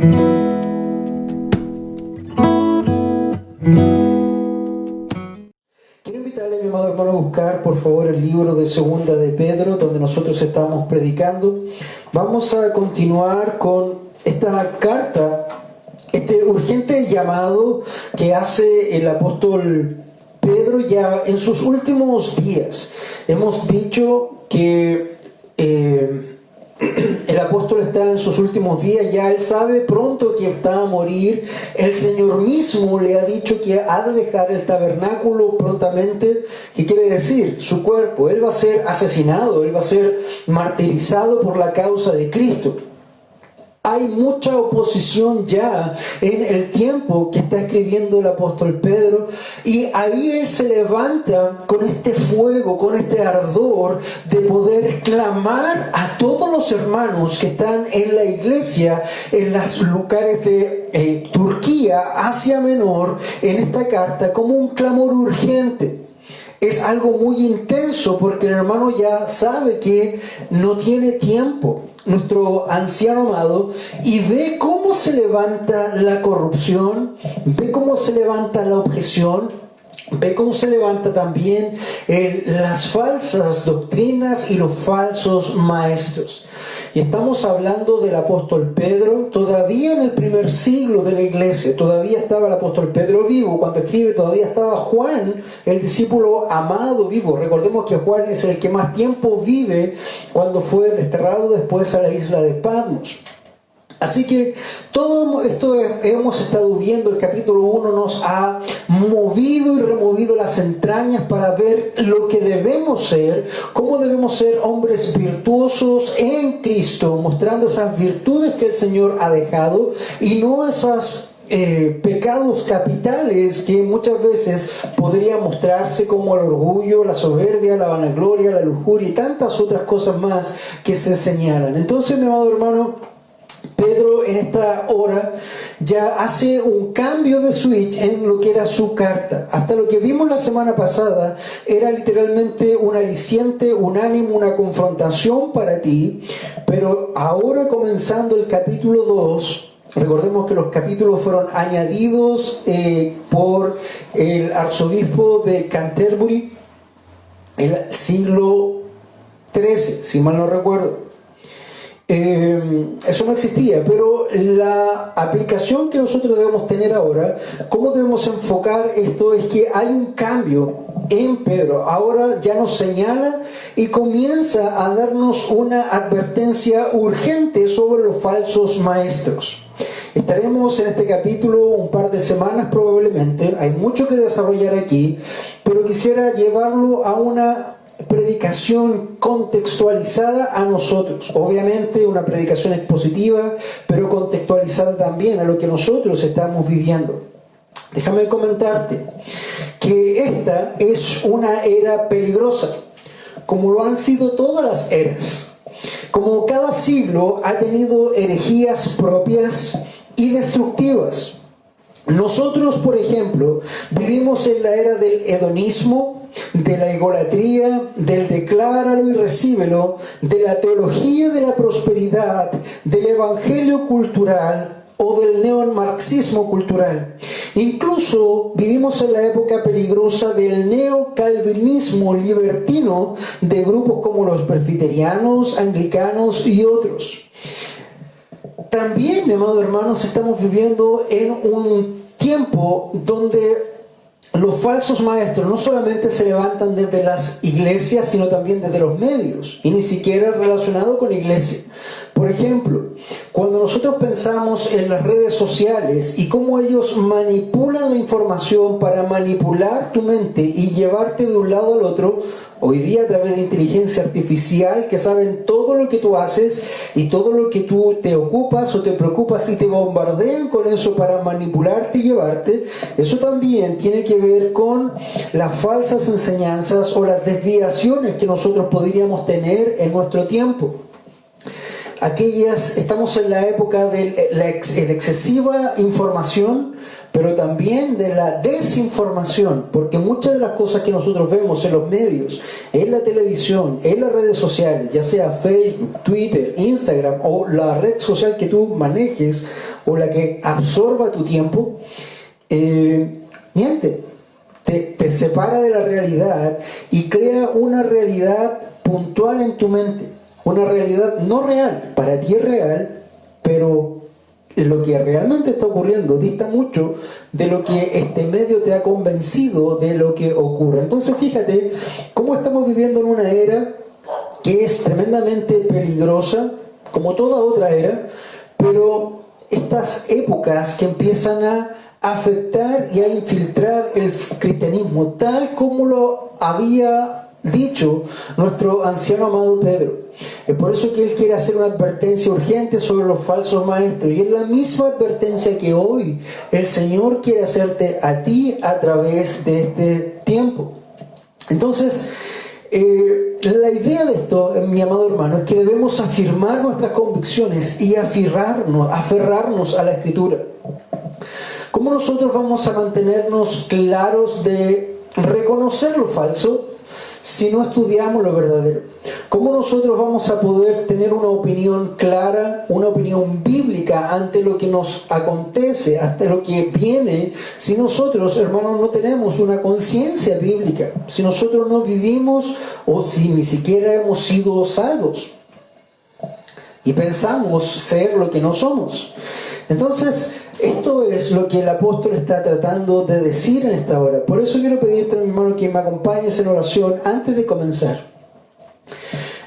Quiero invitarle a mi amado hermano a buscar por favor el libro de Segunda de Pedro, donde nosotros estamos predicando. Vamos a continuar con esta carta, este urgente llamado que hace el apóstol Pedro ya en sus últimos días. Hemos dicho que el apóstol está en sus últimos días, ya él sabe pronto que está a morir. El Señor mismo le ha dicho que ha de dejar el tabernáculo prontamente. ¿Qué quiere decir? Su cuerpo. Él va a ser asesinado, él va a ser martirizado por la causa de Cristo. Hay mucha oposición ya en el tiempo que está escribiendo el apóstol Pedro, y ahí él se levanta con este fuego, con este ardor de poder clamar a todos los hermanos que están en la iglesia en los lugares de Turquía, Asia Menor, en esta carta como un clamor urgente. Es algo muy intenso porque el hermano ya sabe que no tiene tiempo, nuestro anciano amado, y ve cómo se levanta la corrupción, ve cómo se levanta la objeción, ve cómo se levanta también las falsas doctrinas y los falsos maestros. Y estamos hablando del apóstol Pedro, todavía en el primer siglo de la iglesia. Todavía estaba el apóstol Pedro vivo. Cuando escribe, todavía estaba Juan, el discípulo amado, vivo. Recordemos que Juan es el que más tiempo vive cuando fue desterrado después a la isla de Patmos. Así que todo esto hemos estado viendo, el capítulo 1 nos ha movido y removido las entrañas para ver lo que debemos ser, cómo debemos ser hombres virtuosos en Cristo, mostrando esas virtudes que el Señor ha dejado y no esas pecados capitales que muchas veces podrían mostrarse como el orgullo, la soberbia, la vanagloria, la lujuria y tantas otras cosas más que se señalan. Entonces, mi amado hermano, Pedro en esta hora ya hace un cambio de switch en lo que era su carta. Hasta lo que vimos la semana pasada era literalmente un aliciente, un ánimo, una confrontación para ti. Pero ahora, comenzando el capítulo 2, recordemos que los capítulos fueron añadidos por el arzobispo de Canterbury en el siglo XIII, si mal no recuerdo. Eso no existía, pero la aplicación que nosotros debemos tener ahora, cómo debemos enfocar esto, es que hay un cambio en Pedro. Ahora ya nos señala y comienza a darnos una advertencia urgente sobre los falsos maestros. Estaremos en este capítulo un par de semanas probablemente, hay mucho que desarrollar aquí, pero quisiera llevarlo a una predicación contextualizada a nosotros. Obviamente una predicación expositiva, pero contextualizada también a lo que nosotros estamos viviendo. Déjame comentarte que esta es una era peligrosa, como lo han sido todas las eras. Como cada siglo ha tenido herejías propias y destructivas. Nosotros, por ejemplo, vivimos en la era del hedonismo, de la idolatría, del decláralo y recíbelo, de la teología de la prosperidad, del evangelio cultural o del neomarxismo cultural. Incluso vivimos en la época peligrosa del neocalvinismo libertino de grupos como los presbiterianos, anglicanos y otros. También, mi amado hermanos, estamos viviendo en un tiempo donde los falsos maestros no solamente se levantan desde las iglesias, sino también desde los medios, y ni siquiera relacionado con la iglesia. Por ejemplo, cuando nosotros pensamos en las redes sociales y cómo ellos manipulan la información para manipular tu mente y llevarte de un lado al otro, hoy día a través de inteligencia artificial que saben todo lo que tú haces y todo lo que tú te ocupas o te preocupas y te bombardean con eso para manipularte y llevarte, eso también tiene que ver con las falsas enseñanzas o las desviaciones que nosotros podríamos tener en nuestro tiempo. Estamos en la época de la excesiva información, pero también de la desinformación, porque muchas de las cosas que nosotros vemos en los medios, en la televisión, en las redes sociales, ya sea Facebook, Twitter, Instagram o la red social que tú manejes o la que absorba tu tiempo, miente, te separa de la realidad y crea una realidad puntual en tu mente, una realidad no real, para ti es real, pero lo que realmente está ocurriendo dista mucho de lo que este medio te ha convencido de lo que ocurre. Entonces fíjate cómo estamos viviendo en una era que es tremendamente peligrosa, como toda otra era, pero estas épocas que empiezan a afectar y a infiltrar el cristianismo, tal como lo había dicho nuestro anciano amado Pedro. Es por eso que él quiere hacer una advertencia urgente sobre los falsos maestros, y es la misma advertencia que hoy el Señor quiere hacerte a ti a través de este tiempo. Entonces, la idea de esto, mi amado hermano, es que debemos afirmar nuestras convicciones y aferrarnos a la Escritura. ¿Cómo nosotros vamos a mantenernos claros de reconocer lo falso si no estudiamos lo verdadero? ¿Cómo nosotros vamos a poder tener una opinión clara, una opinión bíblica ante lo que nos acontece, ante lo que viene, si nosotros, hermanos, no tenemos una conciencia bíblica, si nosotros no vivimos o si ni siquiera hemos sido salvos y pensamos ser lo que no somos? Entonces, esto es lo que el apóstol está tratando de decir en esta hora. Por eso quiero pedirte, mi hermano, que me acompañes en oración antes de comenzar.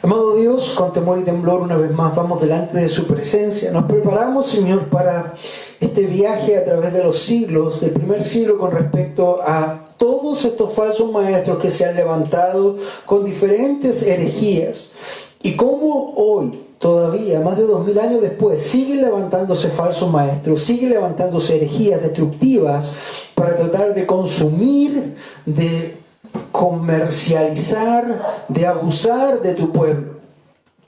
Amado Dios, con temor y temblor una vez más vamos delante de su presencia. Nos preparamos, Señor, para este viaje a través de los siglos, del primer siglo, con respecto a todos estos falsos maestros que se han levantado con diferentes herejías. Y cómo hoy, todavía, más de 2000 años después, siguen levantándose falsos maestros, siguen levantándose herejías destructivas para tratar de consumir, de comercializar, de abusar de tu pueblo.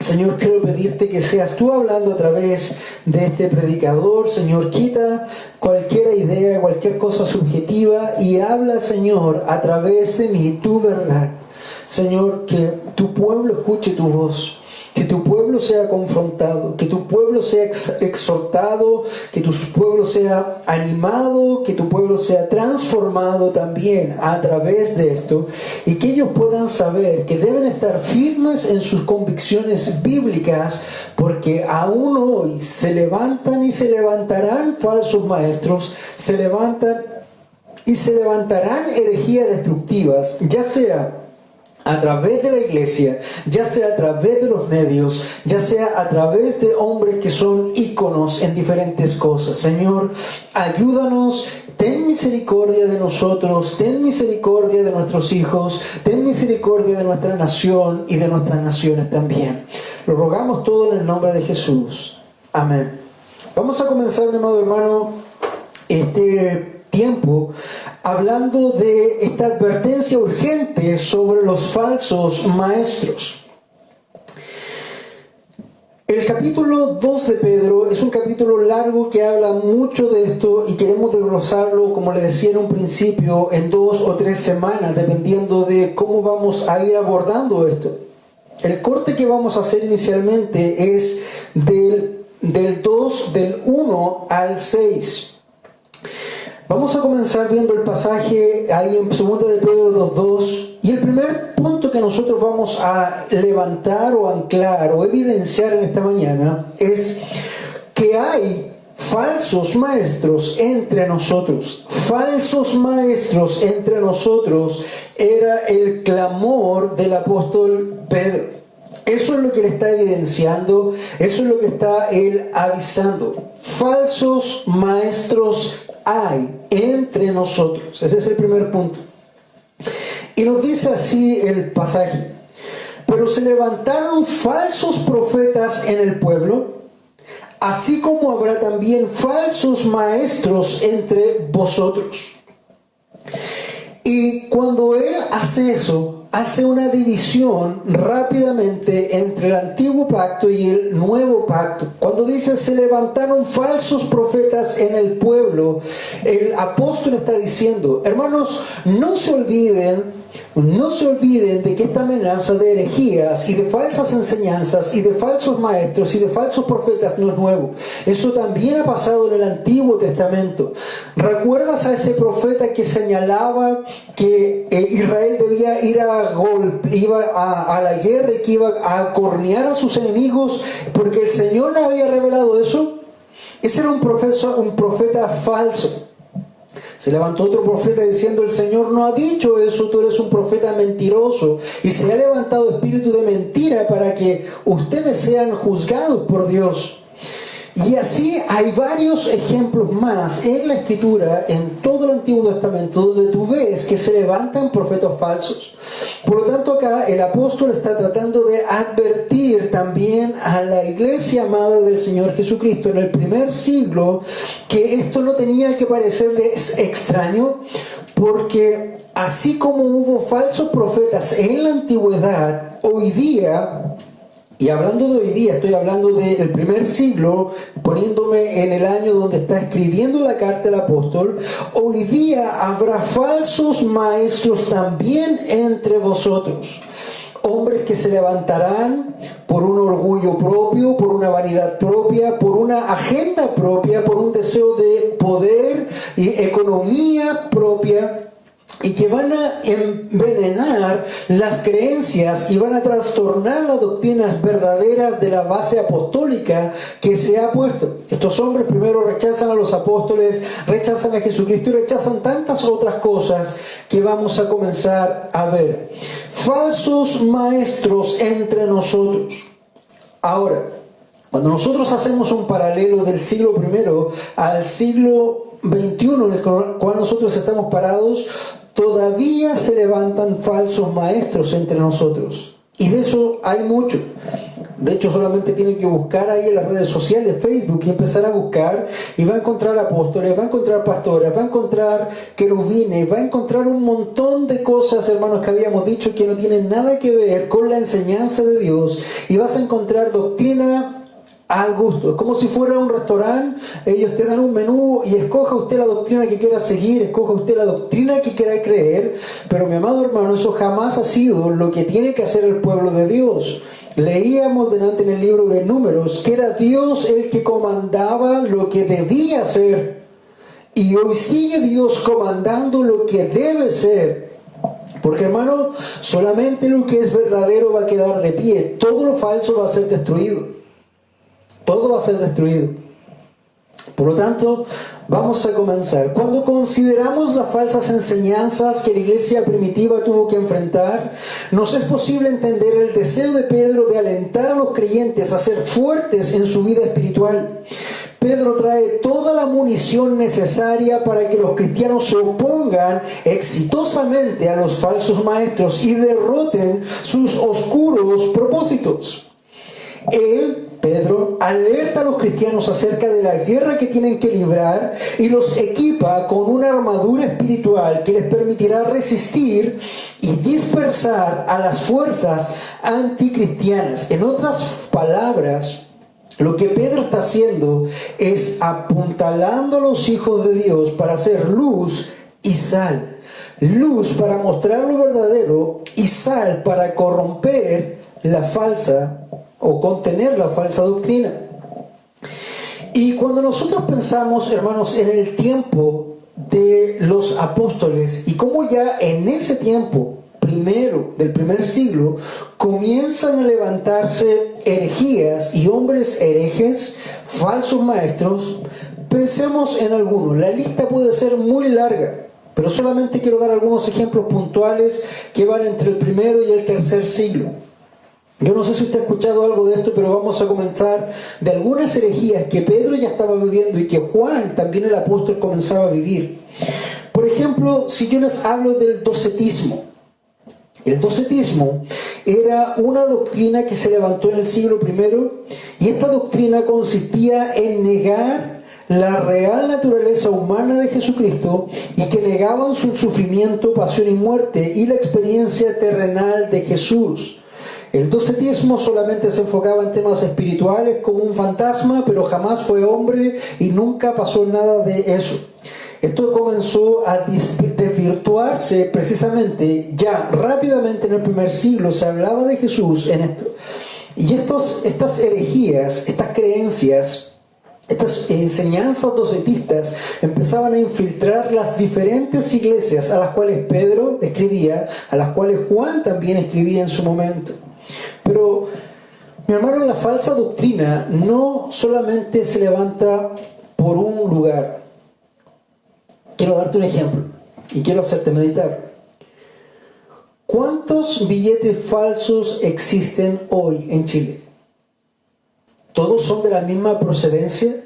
Señor, quiero pedirte que seas tú hablando a través de este predicador. Señor, quita cualquier idea, cualquier cosa subjetiva y habla, Señor, a través de mí tu verdad. Señor, que tu pueblo escuche tu voz, que tu pueblo sea confrontado, que tu pueblo sea exhortado, que tu pueblo sea animado, que tu pueblo sea transformado también a través de esto, y que ellos puedan saber que deben estar firmes en sus convicciones bíblicas, porque aún hoy se levantan y se levantarán falsos maestros, se levantan y se levantarán herejías destructivas, ya sea a través de la iglesia, ya sea a través de los medios, ya sea a través de hombres que son íconos en diferentes cosas. Señor, ayúdanos, ten misericordia de nosotros, ten misericordia de nuestros hijos, ten misericordia de nuestra nación y de nuestras naciones también. Lo rogamos todo en el nombre de Jesús. Amén. Vamos a comenzar, mi amado hermano, este tiempo hablando de esta advertencia urgente sobre los falsos maestros. El capítulo 2 de Pedro es un capítulo largo que habla mucho de esto y queremos desglosarlo, como les decía en un principio, en 2 o 3 semanas, dependiendo de cómo vamos a ir abordando esto. El corte que vamos a hacer inicialmente es del 1 al 6. Vamos a comenzar viendo el pasaje ahí en 2 de Pedro 2.2, y el primer punto que nosotros vamos a levantar o anclar o evidenciar en esta mañana es que hay falsos maestros entre nosotros. Falsos maestros entre nosotros era el clamor del apóstol Pedro. Eso es lo que él está evidenciando, eso es lo que está él avisando. Falsos maestros hay entre nosotros. Ese es el primer punto. Y nos dice así el pasaje: pero se levantaron falsos profetas en el pueblo, así como habrá también falsos maestros entre vosotros. Y cuando él hace eso, hace una división rápidamente entre el antiguo pacto y el nuevo pacto. Cuando dice se levantaron falsos profetas en el pueblo, el apóstol está diciendo, hermanos, no se olviden de que esta amenaza de herejías y de falsas enseñanzas y de falsos maestros y de falsos profetas no es nuevo. Eso también ha pasado en el Antiguo Testamento. ¿Recuerdas a ese profeta que señalaba que Israel debía ir iba a la guerra y que iba a acornear a sus enemigos porque el Señor le había revelado eso? Ese era un profeta falso. Se levantó otro profeta diciendo, el Señor no ha dicho eso, tú eres un profeta mentiroso. Y se ha levantado espíritu de mentira para que ustedes sean juzgados por Dios. Y así hay varios ejemplos más en la Escritura, en todo el Antiguo Testamento, donde tú ves que se levantan profetas falsos. Por lo tanto, acá el apóstol está tratando de advertir también a la iglesia amada del Señor Jesucristo en el primer siglo que esto no tenía que parecerles extraño, porque así como hubo falsos profetas en la antigüedad, hoy día, y hablando de hoy día, estoy hablando del primer siglo, poniéndome en el año donde está escribiendo la carta del apóstol, hoy día habrá falsos maestros también entre vosotros. Hombres que se levantarán por un orgullo propio, por una vanidad propia, por una agenda propia, por un deseo de poder y economía propia, y que van a envenenar las creencias y van a trastornar las doctrinas verdaderas de la base apostólica que se ha puesto. Estos hombres primero rechazan a los apóstoles, rechazan a Jesucristo y rechazan tantas otras cosas que vamos a comenzar a ver. Falsos maestros entre nosotros. Ahora, cuando nosotros hacemos un paralelo del siglo I al siglo XXI en el cual nosotros estamos parados, todavía se levantan falsos maestros entre nosotros. Y de eso hay mucho. De hecho, solamente tienen que buscar ahí en las redes sociales, Facebook, y empezar a buscar, y va a encontrar apóstoles, va a encontrar pastores, va a encontrar querubines, va a encontrar un montón de cosas, hermanos, que habíamos dicho que no tienen nada que ver con la enseñanza de Dios, y vas a encontrar doctrina al gusto. Es como si fuera un restaurante, ellos te dan un menú y escoja usted la doctrina que quiera seguir, escoja usted la doctrina que quiera creer, pero mi amado hermano, eso jamás ha sido lo que tiene que hacer el pueblo de Dios. Leíamos delante en el libro de Números que era Dios el que comandaba lo que debía ser, y hoy sigue Dios comandando lo que debe ser. Porque, hermano, solamente lo que es verdadero va a quedar de pie, todo lo falso va a ser destruido. Todo va a ser destruido. Por lo tanto, vamos a comenzar. Cuando consideramos las falsas enseñanzas que la iglesia primitiva tuvo que enfrentar, nos es posible entender el deseo de Pedro de alentar a los creyentes a ser fuertes en su vida espiritual. Pedro trae toda la munición necesaria para que los cristianos se opongan exitosamente a los falsos maestros y derroten sus oscuros propósitos. Pedro alerta a los cristianos acerca de la guerra que tienen que librar y los equipa con una armadura espiritual que les permitirá resistir y dispersar a las fuerzas anticristianas. En otras palabras, lo que Pedro está haciendo es apuntalando a los hijos de Dios para hacer luz y sal. Luz para mostrar lo verdadero y sal para corromper la falsa o contener la falsa doctrina. Y cuando nosotros pensamos, hermanos, en el tiempo de los apóstoles y cómo ya en ese tiempo del primer siglo comienzan a levantarse herejías y hombres herejes, falsos maestros, pensemos en algunos. La lista puede ser muy larga, pero solamente quiero dar algunos ejemplos puntuales que van entre el primero y el tercer siglo. Yo no sé si usted ha escuchado algo de esto, pero vamos a comenzar de algunas herejías que Pedro ya estaba viviendo y que Juan, también el apóstol, comenzaba a vivir. Por ejemplo, si yo les hablo del docetismo. El docetismo era una doctrina que se levantó en el siglo I, y esta doctrina consistía en negar la real naturaleza humana de Jesucristo y que negaban su sufrimiento, pasión y muerte y la experiencia terrenal de Jesús. El docetismo solamente se enfocaba en temas espirituales como un fantasma, pero jamás fue hombre y nunca pasó nada de eso. Esto comenzó a desvirtuarse precisamente ya rápidamente en el primer siglo. Se hablaba de Jesús en esto. Y estas herejías, estas creencias, estas enseñanzas docetistas empezaban a infiltrar las diferentes iglesias a las cuales Pedro escribía, a las cuales Juan también escribía en su momento. Pero, mi hermano, la falsa doctrina no solamente se levanta por un lugar. Quiero darte un ejemplo y quiero hacerte meditar. ¿Cuántos billetes falsos existen hoy en Chile? ¿Todos son de la misma procedencia?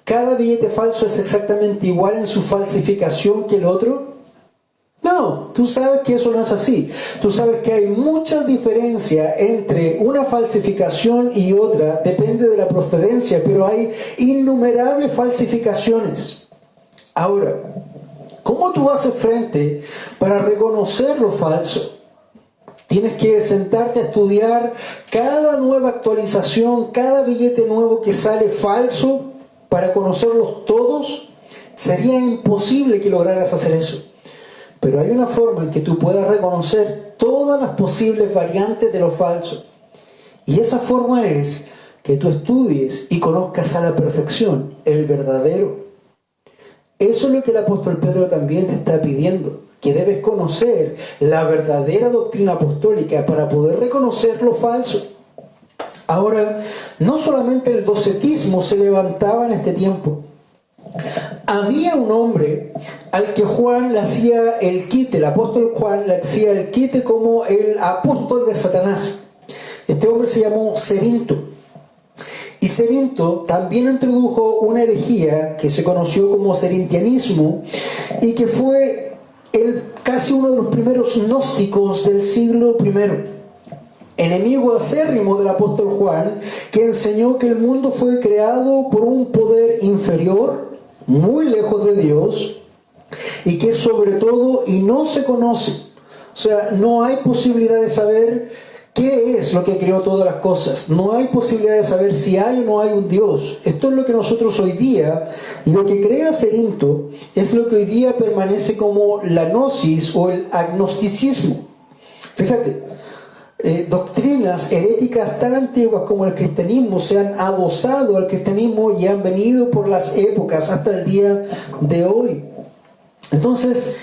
¿Cada billete falso es exactamente igual en su falsificación que el otro? No, tú sabes que eso no es así. Tú sabes que hay mucha diferencia entre una falsificación y otra, depende de la procedencia, pero hay innumerables falsificaciones. Ahora, ¿cómo tú haces frente para reconocer lo falso? Tienes que sentarte a estudiar cada nueva actualización, cada billete nuevo que sale falso para conocerlos todos. Sería imposible que lograras hacer eso. Pero hay una forma en que tú puedas reconocer todas las posibles variantes de lo falso. Y esa forma es que tú estudies y conozcas a la perfección el verdadero. Eso es lo que el apóstol Pedro también te está pidiendo, que debes conocer la verdadera doctrina apostólica para poder reconocer lo falso. Ahora, no solamente el docetismo se levantaba en este tiempo. Había un hombre al que Juan le hacía el quite, el apóstol Juan le hacía el quite como el apóstol de Satanás. Este hombre se llamó Cerinto. Y Cerinto también introdujo una herejía que se conoció como cerintianismo y que fue casi uno de los primeros gnósticos del siglo I. Enemigo acérrimo del apóstol Juan, que enseñó que el mundo fue creado por un poder inferior, muy lejos de Dios, y que sobre todo y no se conoce. O sea, no hay posibilidad de saber ¿qué es lo que creó todas las cosas? No hay posibilidad de saber si hay o no hay un Dios. Esto es lo que nosotros hoy día, y lo que crea Cerinto, es lo que hoy día permanece como la gnosis o el agnosticismo. Fíjate, doctrinas heréticas tan antiguas como el cristianismo se han adosado al cristianismo y han venido por las épocas hasta el día de hoy. Entonces,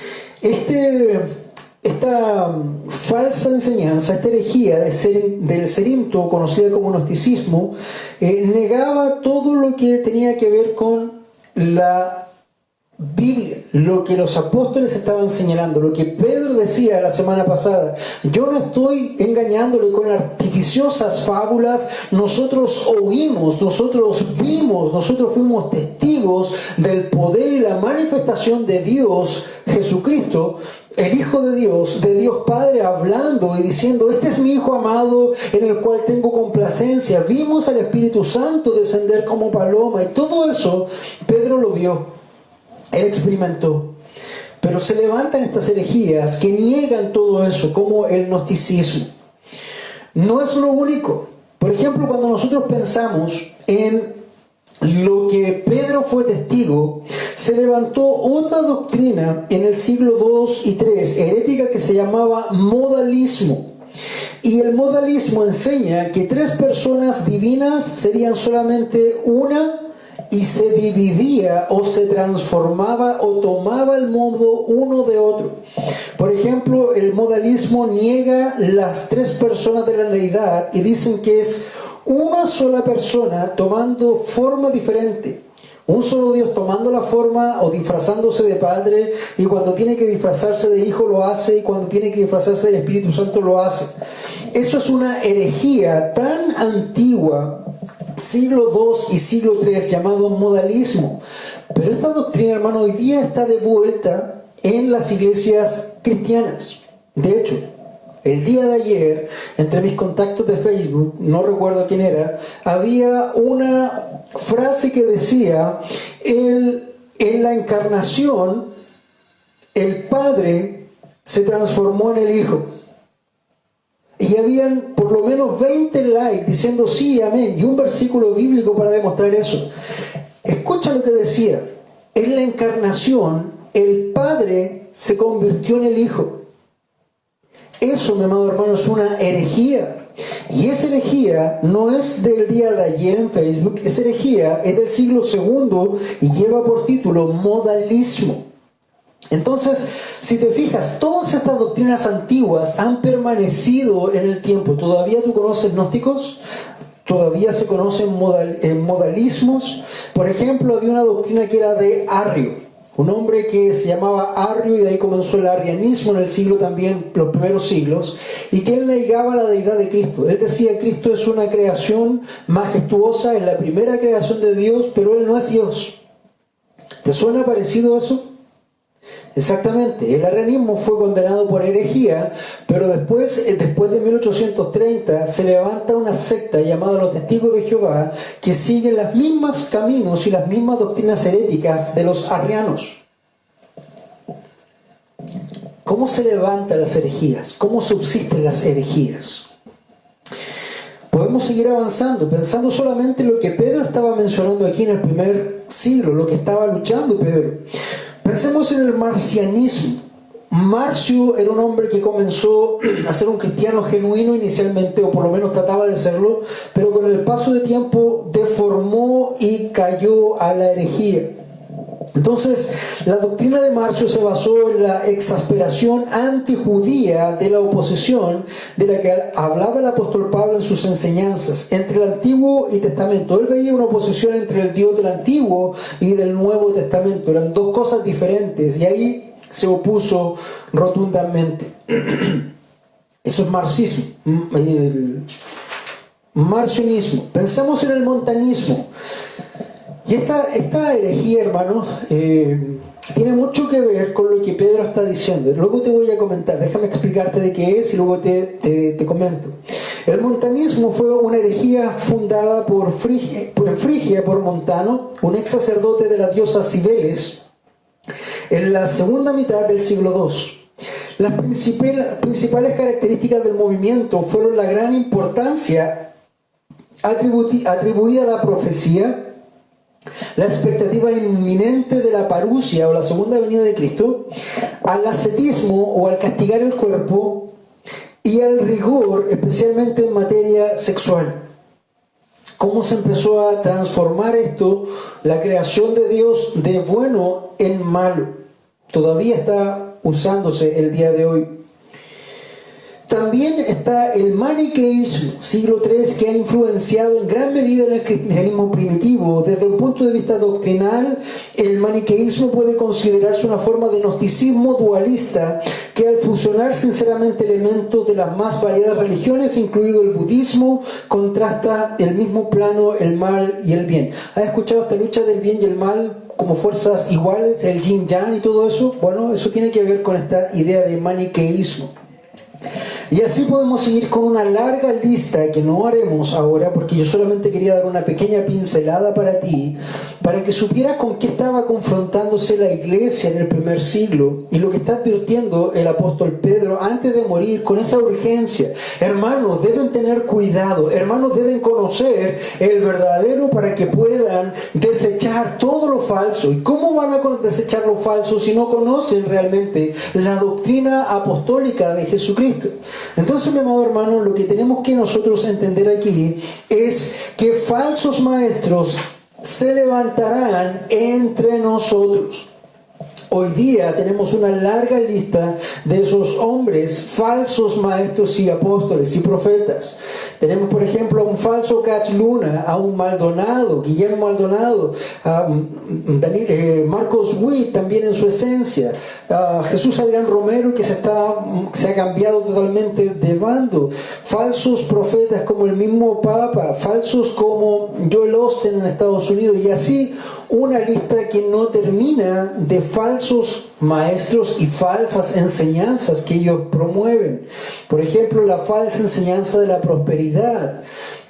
esta falsa enseñanza, esta herejía del Cerinto, conocida como gnosticismo, negaba todo lo que tenía que ver con la Biblia, lo que los apóstoles estaban señalando, lo que Pedro decía la semana pasada. Yo no estoy engañándole con artificiosas fábulas. Nosotros oímos, nosotros vimos, nosotros fuimos testigos del poder y la manifestación de Dios Jesucristo, el Hijo de Dios Padre, hablando y diciendo: este es mi Hijo amado en el cual tengo complacencia. Vimos al Espíritu Santo descender como paloma, y todo eso Pedro lo vio. Él experimentó. Pero se levantan estas herejías que niegan todo eso, como el gnosticismo. No es lo único. Por ejemplo, cuando nosotros pensamos en lo que Pedro fue testigo, se levantó otra doctrina en el siglo II y III, herética, que se llamaba modalismo. Y el modalismo enseña que tres personas divinas serían solamente una, y se dividía o se transformaba o tomaba el modo uno de otro. Por ejemplo, el modalismo niega las tres personas de la deidad y dicen que es una sola persona tomando forma diferente. Un solo Dios tomando la forma o disfrazándose de Padre, y cuando tiene que disfrazarse de Hijo lo hace, y cuando tiene que disfrazarse del Espíritu Santo lo hace. Eso es una herejía tan antigua, siglo II y siglo III, llamado modalismo. Pero esta doctrina, hermano, hoy día está de vuelta en las iglesias cristianas. De hecho, el día de ayer, entre mis contactos de Facebook, no recuerdo quién era, había una frase que decía, en la encarnación, el Padre se transformó en el Hijo. Y habían por lo menos 20 likes diciendo sí, amén, y un versículo bíblico para demostrar eso. Escucha lo que decía, en la encarnación, el Padre se convirtió en el Hijo. Eso, mi amado hermano, es una herejía. Y esa herejía no es del día de ayer en Facebook, esa herejía es del siglo II y lleva por título modalismo. Entonces, si te fijas, todas estas doctrinas antiguas han permanecido en el tiempo. ¿Todavía tú conoces gnósticos? ¿Todavía se conocen modalismos? Por ejemplo, había una doctrina que era de Arrio. Un hombre que se llamaba Arrio, y de ahí comenzó el arrianismo en el siglo también, los primeros siglos, y que él negaba la deidad de Cristo. Él decía que Cristo es una creación majestuosa, es la primera creación de Dios, pero Él no es Dios. ¿Te suena parecido a eso? Exactamente, el arrianismo fue condenado por herejía, pero después de 1830 se levanta una secta llamada los Testigos de Jehová que sigue los mismos caminos y las mismas doctrinas heréticas de los arrianos. ¿Cómo se levantan las herejías? ¿Cómo subsisten las herejías? Podemos seguir avanzando, pensando solamente en lo que Pedro estaba mencionando aquí en el primer siglo, lo que estaba luchando Pedro. Pensemos en el marcianismo. Marcio era un hombre que comenzó a ser un cristiano genuino inicialmente, o por lo menos trataba de serlo, pero con el paso de tiempo deformó y cayó a la herejía. Entonces, la doctrina de Marcio se basó en la exasperación antijudía de la oposición de la que hablaba el apóstol Pablo en sus enseñanzas entre el Antiguo y Testamento. Él veía una oposición entre el Dios del Antiguo y del Nuevo Testamento. Eran dos cosas diferentes y ahí se opuso rotundamente. Eso es marxismo, el marcionismo. Pensamos en el montanismo. Y esta herejía, hermanos, tiene mucho que ver con lo que Pedro está diciendo. Luego te voy a comentar, déjame explicarte de qué es y luego te comento. El montanismo fue una herejía fundada por Frigia, por Montano, un ex sacerdote de la diosa Cibeles, en la segunda mitad del siglo II. Las principales características del movimiento fueron la gran importancia atribuida a la profecía, la expectativa inminente de la parusia o la segunda venida de Cristo, al ascetismo o al castigar el cuerpo y al rigor, especialmente en materia sexual. ¿Cómo se empezó a transformar esto? La creación de Dios de bueno en malo. Todavía está usándose el día de hoy. También está el maniqueísmo, siglo III, que ha influenciado en gran medida en el cristianismo primitivo. Desde un punto de vista doctrinal, el maniqueísmo puede considerarse una forma de gnosticismo dualista que al fusionar sinceramente elementos de las más variadas religiones, incluido el budismo, contrasta el mismo plano, el mal y el bien. ¿Has escuchado esta lucha del bien y el mal como fuerzas iguales, el yin-yang y todo eso? Bueno, eso tiene que ver con esta idea de maniqueísmo. Y así podemos seguir con una larga lista que no haremos ahora, porque yo solamente quería dar una pequeña pincelada para ti, para que supieras con qué estaba confrontándose la iglesia en el primer siglo y lo que está advirtiendo el apóstol Pedro antes de morir con esa urgencia. Hermanos, deben tener cuidado, hermanos, deben conocer el verdadero para que puedan desechar todo lo falso. ¿Y cómo van a desechar lo falso si no conocen realmente la doctrina apostólica de Jesucristo? Entonces, mi amado hermano, lo que tenemos que nosotros entender aquí es que falsos maestros se levantarán entre nosotros. Hoy día tenemos una larga lista de esos hombres, falsos maestros y apóstoles y profetas. Tenemos, por ejemplo, a un falso Cach Luna, a un Maldonado, Guillermo Maldonado, a Marcos Witt también en su esencia, a Jesús Adrián Romero que se ha cambiado totalmente de bando, falsos profetas como el mismo Papa, falsos como Joel Osteen en Estados Unidos y así una lista que no termina de falsos maestros y falsas enseñanzas que ellos promueven. Por ejemplo, la falsa enseñanza de la prosperidad.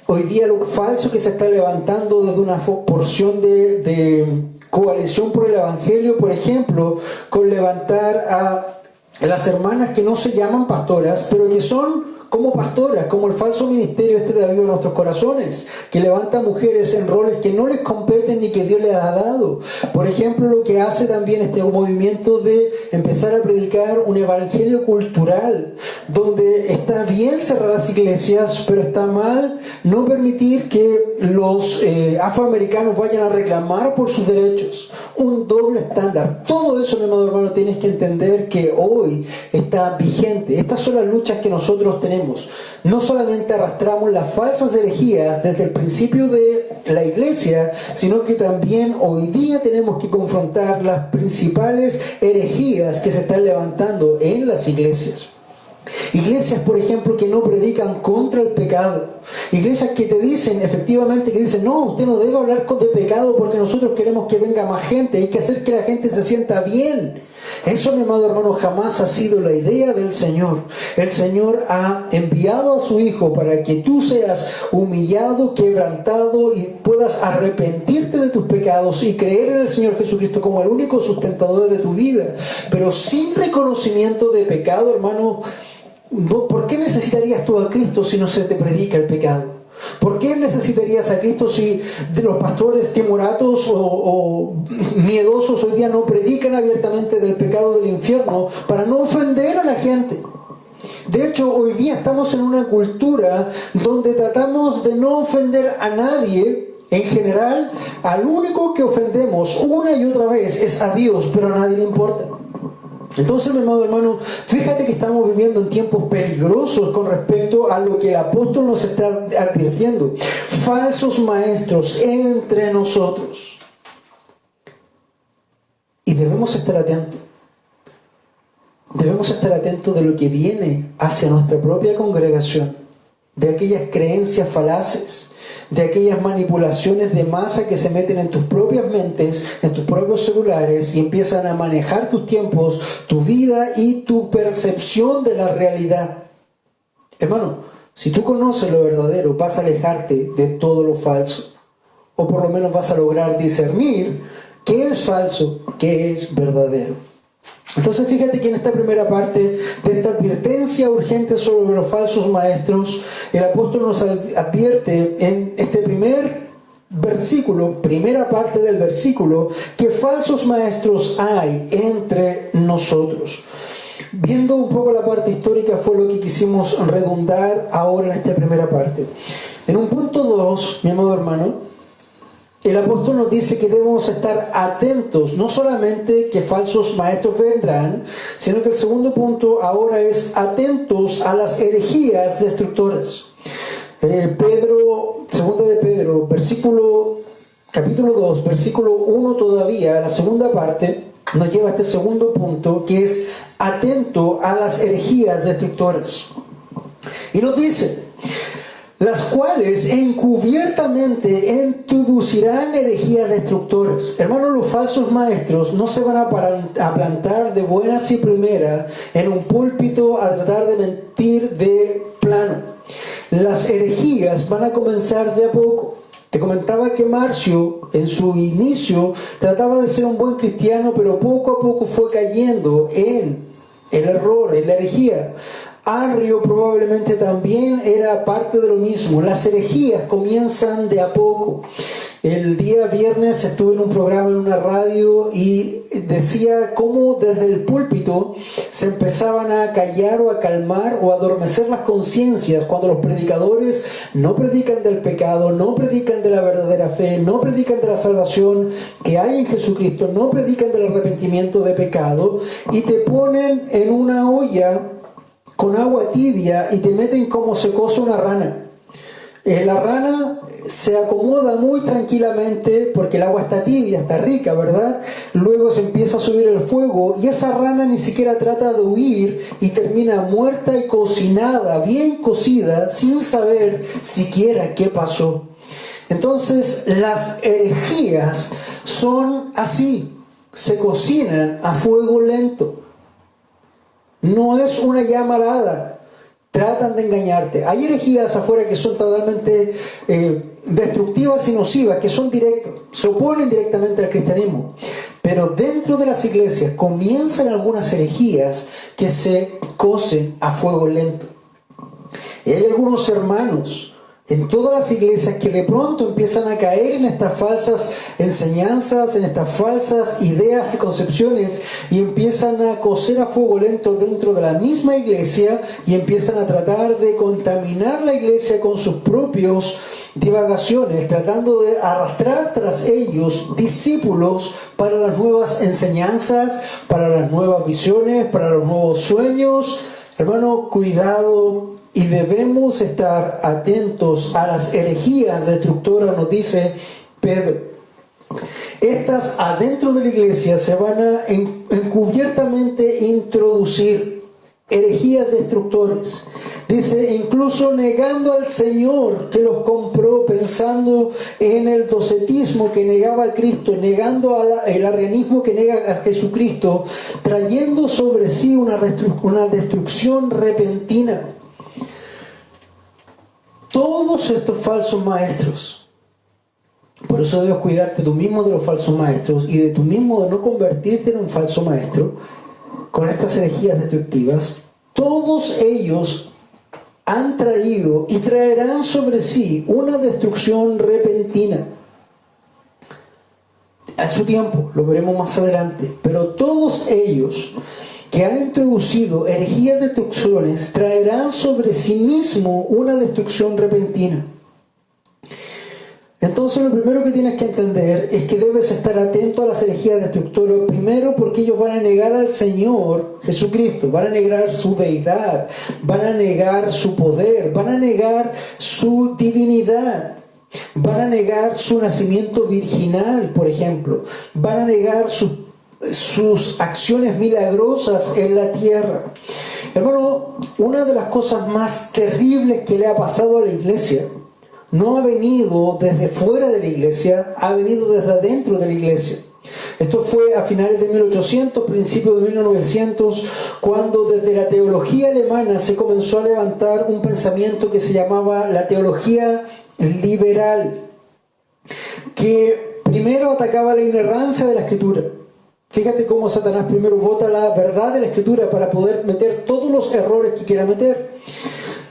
Hoy día lo falso que se está levantando desde una porción de coalición por el Evangelio, por ejemplo, con levantar a las hermanas que no se llaman pastoras, pero que son como pastoras, como el falso ministerio de David en nuestros corazones, que levanta mujeres en roles que no les competen ni que Dios les ha dado. Por ejemplo, lo que hace también este movimiento de empezar a predicar un evangelio cultural, donde está bien cerrar las iglesias, pero está mal no permitir que los afroamericanos vayan a reclamar por sus derechos. Un doble estándar. Todo eso, mi amado hermano, tienes que entender que hoy está vigente. Estas son las luchas que nosotros tenemos. No solamente arrastramos las falsas herejías desde el principio de la iglesia, sino que también hoy día tenemos que confrontar las principales herejías que se están levantando en las iglesias. Iglesias, por ejemplo, que no predican contra el pecado. Iglesias que te dicen, efectivamente, que dicen, no, usted no debe hablar de pecado porque nosotros queremos que venga más gente. Hay que hacer que la gente se sienta bien. Eso, mi amado hermano, jamás ha sido la idea del Señor. El Señor ha enviado a su Hijo para que tú seas humillado, quebrantado y puedas arrepentirte de tus pecados y creer en el Señor Jesucristo como el único sustentador de tu vida. Pero sin reconocimiento de pecado, hermano, ¿por qué necesitarías tú a Cristo si no se te predica el pecado? ¿Por qué necesitarías a Cristo si de los pastores timoratos o miedosos hoy día no predican abiertamente del pecado del infierno para no ofender a la gente? De hecho, hoy día estamos en una cultura donde tratamos de no ofender a nadie. En general, al único que ofendemos una y otra vez es a Dios, pero a nadie le importa. Entonces, mi amado hermano, fíjate que estamos viviendo en tiempos peligrosos con respecto a lo que el apóstol nos está advirtiendo. Falsos maestros entre nosotros. Y debemos estar atentos. Debemos estar atentos de lo que viene hacia nuestra propia congregación, de aquellas creencias falaces, de aquellas manipulaciones de masa que se meten en tus propias mentes, en tus propios celulares y empiezan a manejar tus tiempos, tu vida y tu percepción de la realidad. Hermano, si tú conoces lo verdadero, vas a alejarte de todo lo falso, o por lo menos vas a lograr discernir qué es falso, qué es verdadero. Entonces fíjate que en esta primera parte de esta advertencia urgente sobre los falsos maestros, el apóstol nos advierte en este primer versículo, primera parte del versículo, que falsos maestros hay entre nosotros. Viendo un poco la parte histórica fue lo que quisimos redundar ahora en esta primera parte. En un punto 2, mi amado hermano, el apóstol nos dice que debemos estar atentos, no solamente que falsos maestros vendrán, sino que el segundo punto ahora es atentos a las herejías destructoras. Segunda de Pedro, capítulo 2, versículo 1 todavía, la segunda parte, nos lleva a este segundo punto, que es atento a las herejías destructoras. Y nos dice, las cuales encubiertamente introducirán herejías destructoras. Hermanos, los falsos maestros no se van a plantar de buenas y primera en un púlpito a tratar de mentir de plano. Las herejías van a comenzar de a poco. Te comentaba que Marcio, en su inicio, trataba de ser un buen cristiano, pero poco a poco fue cayendo en el error, en la herejía. Arrio probablemente también era parte de lo mismo. Las herejías comienzan de a poco. El día viernes estuve en un programa en una radio y decía cómo desde el púlpito se empezaban a callar o a calmar o a adormecer las conciencias cuando los predicadores no predican del pecado, no predican de la verdadera fe, no predican de la salvación que hay en Jesucristo, no predican del arrepentimiento de pecado y te ponen en una olla con agua tibia y te meten como se cose una rana. La rana se acomoda muy tranquilamente porque el agua está tibia, está rica, ¿verdad? Luego se empieza a subir el fuego y esa rana ni siquiera trata de huir y termina muerta y cocinada, bien cocida, sin saber siquiera qué pasó. Entonces, las herejías son así, se cocinan a fuego lento. No es una llamarada. Tratan de engañarte. Hay herejías afuera que son totalmente destructivas y nocivas, que son directas, se oponen directamente al cristianismo. Pero dentro de las iglesias comienzan algunas herejías que se cocen a fuego lento. Y hay algunos hermanos en todas las iglesias que de pronto empiezan a caer en estas falsas enseñanzas, en estas falsas ideas y concepciones, y empiezan a cocer a fuego lento dentro de la misma iglesia y empiezan a tratar de contaminar la iglesia con sus propios divagaciones, tratando de arrastrar tras ellos discípulos para las nuevas enseñanzas, para las nuevas visiones, para los nuevos sueños. Hermano, cuidado. Y debemos estar atentos a las herejías destructoras, nos dice Pedro. Estas adentro de la iglesia se van a encubiertamente introducir herejías destructores. Dice, incluso negando al Señor que los compró, pensando en el docetismo que negaba a Cristo, negando el arrianismo que nega a Jesucristo, trayendo sobre sí una destrucción repentina. Todos estos falsos maestros, por eso debes cuidarte tú mismo de los falsos maestros y de tú mismo de no convertirte en un falso maestro con estas herejías destructivas. Todos ellos han traído y traerán sobre sí una destrucción repentina. A su tiempo, lo veremos más adelante, pero todos ellos que han introducido herejías de destrucciones traerán sobre sí mismo una destrucción repentina. Entonces lo primero que tienes que entender es que debes estar atento a las herejías destructoras, primero porque ellos van a negar al Señor Jesucristo, van a negar su deidad, van a negar su poder, van a negar su divinidad. Van a negar su nacimiento virginal, por ejemplo. Van a negar sus acciones milagrosas en la tierra. Hermano, una de las cosas más terribles que le ha pasado a la iglesia no ha venido desde fuera de la iglesia, ha venido desde adentro de la iglesia. Esto fue a finales de 1800, principios de 1900, cuando desde la teología alemana se comenzó a levantar un pensamiento que se llamaba la teología liberal, que primero atacaba la inerrancia de la Escritura. Fíjate cómo Satanás primero bota la verdad de la Escritura para poder meter todos los errores que quiera meter.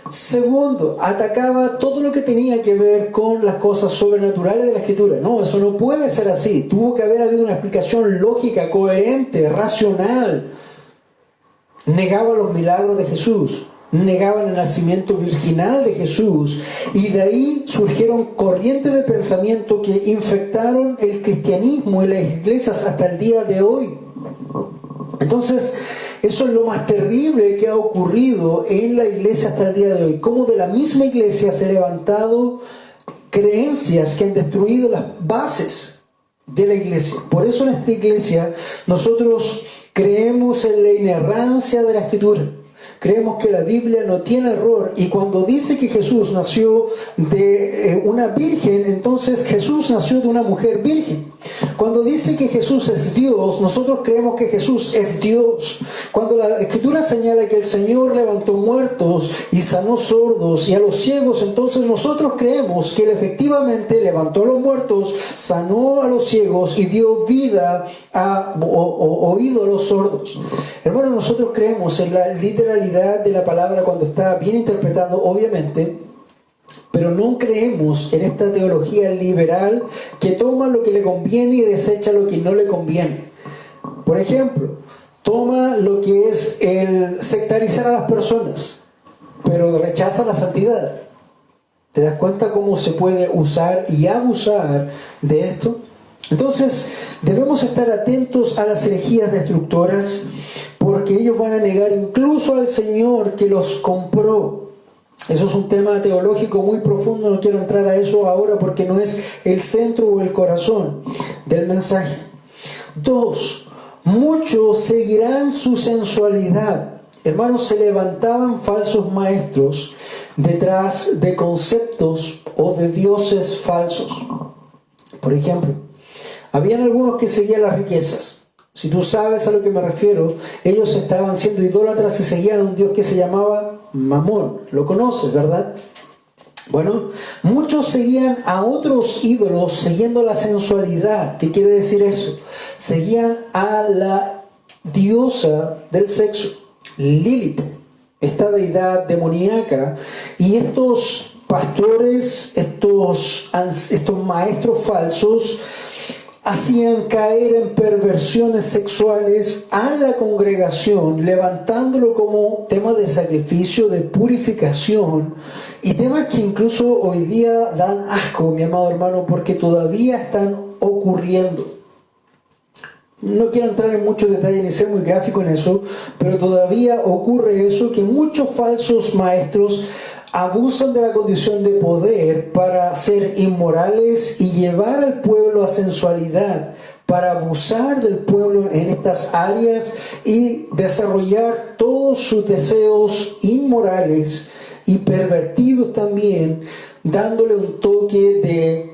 Segundo, atacaba todo lo que tenía que ver con las cosas sobrenaturales de la Escritura. No, eso no puede ser así. Tuvo que haber habido una explicación lógica, coherente, racional. Negaba los milagros de Jesús. Negaban el nacimiento virginal de Jesús, y de ahí surgieron corrientes de pensamiento que infectaron el cristianismo y las iglesias hasta el día de hoy. Entonces, eso es lo más terrible que ha ocurrido en la iglesia hasta el día de hoy. Cómo de la misma iglesia se han levantado creencias que han destruido las bases de la iglesia. Por eso en nuestra iglesia nosotros creemos en la inerrancia de la Escritura. Creemos que la Biblia no tiene error, y cuando dice que Jesús nació de una virgen, entonces Jesús nació de una mujer virgen. Cuando dice que Jesús es Dios, nosotros creemos que Jesús es Dios. Cuando la Escritura señala que el Señor levantó muertos y sanó sordos y a los ciegos, entonces nosotros creemos que Él efectivamente levantó a los muertos, sanó a los ciegos y dio vida o oído a los sordos. Hermanos, nosotros creemos en la literalidad de la palabra cuando está bien interpretado, obviamente, pero no creemos en esta teología liberal que toma lo que le conviene y desecha lo que no le conviene. Por ejemplo, toma lo que es el sectarizar a las personas, pero rechaza la santidad. ¿Te das cuenta cómo se puede usar y abusar de esto? Entonces, debemos estar atentos a las herejías destructoras, porque ellos van a negar incluso al Señor que los compró. Eso es un tema teológico muy profundo, no quiero entrar a eso ahora porque no es el centro o el corazón del mensaje. 2. Muchos seguirán su sensualidad. Hermanos, se levantaban falsos maestros detrás de conceptos o de dioses falsos. Por ejemplo, Habían algunos que seguían las riquezas. Si tú sabes a lo que me refiero, ellos estaban siendo idólatras y seguían a un dios que se llamaba Mamón. Lo conoces, ¿verdad? Bueno, muchos seguían a otros ídolos siguiendo la sensualidad. ¿Qué quiere decir eso? Seguían a la diosa del sexo, Lilith, esta deidad demoníaca. Y estos pastores, estos maestros falsos, hacían caer en perversiones sexuales a la congregación, levantándolo como tema de sacrificio, de purificación, y temas que incluso hoy día dan asco, mi amado hermano, porque todavía están ocurriendo. No quiero entrar en muchos detalles ni ser muy gráfico en eso, pero todavía ocurre eso, que muchos falsos maestros abusan de la condición de poder para ser inmorales y llevar al pueblo a sensualidad, para abusar del pueblo en estas áreas y desarrollar todos sus deseos inmorales y pervertidos también, dándole un toque de,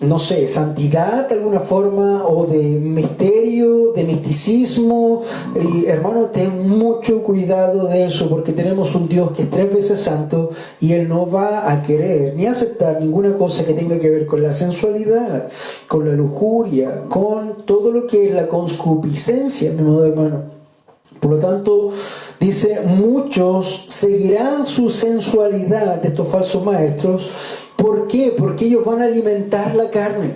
no sé, santidad de alguna forma, o de misterio, de misticismo. Y hermano, ten mucho cuidado de eso, porque tenemos un Dios que es 3 veces santo y Él no va a querer ni aceptar ninguna cosa que tenga que ver con la sensualidad, con la lujuria, con todo lo que es la concupiscencia, mi amado hermano. Por lo tanto, dice, muchos seguirán su sensualidad de estos falsos maestros. ¿Por qué? Porque ellos van a alimentar la carne.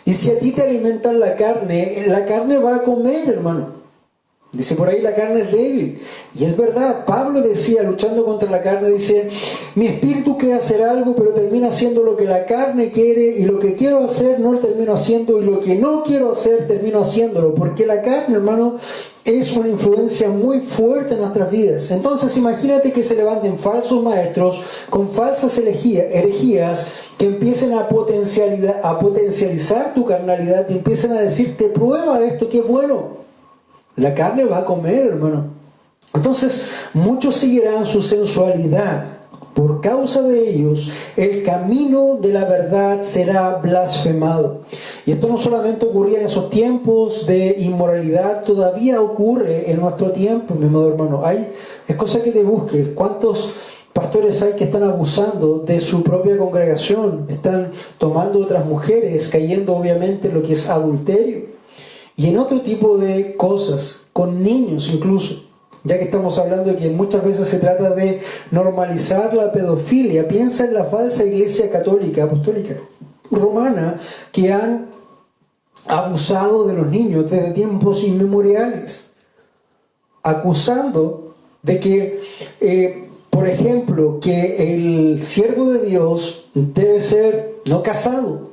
Y si a ti te alimentan la carne va a comer, hermano. Dice por ahí, la carne es débil. Y es verdad, Pablo decía, luchando contra la carne, dice, mi espíritu quiere hacer algo, pero termina haciendo lo que la carne quiere, y lo que quiero hacer no lo termino haciendo, y lo que no quiero hacer termino haciéndolo. Porque la carne, hermano, es una influencia muy fuerte en nuestras vidas. Entonces imagínate que se levanten falsos maestros con falsas herejías que empiecen a potencializar tu carnalidad, y empiecen a decirte, prueba esto que es bueno. La carne va a comer, hermano. Entonces, muchos seguirán su sensualidad. Por causa de ellos, el camino de la verdad será blasfemado. Y esto no solamente ocurría en esos tiempos de inmoralidad, todavía ocurre en nuestro tiempo, mi amado hermano. Es cosa que te busques. ¿Cuántos pastores hay que están abusando de su propia congregación? Están tomando otras mujeres, cayendo obviamente en lo que es adulterio. Y en otro tipo de cosas, con niños incluso, ya que estamos hablando de que muchas veces se trata de normalizar la pedofilia. Piensa en la falsa iglesia católica, apostólica, romana, que han abusado de los niños desde tiempos inmemoriales, acusando de que, por ejemplo, que el siervo de Dios debe ser no casado.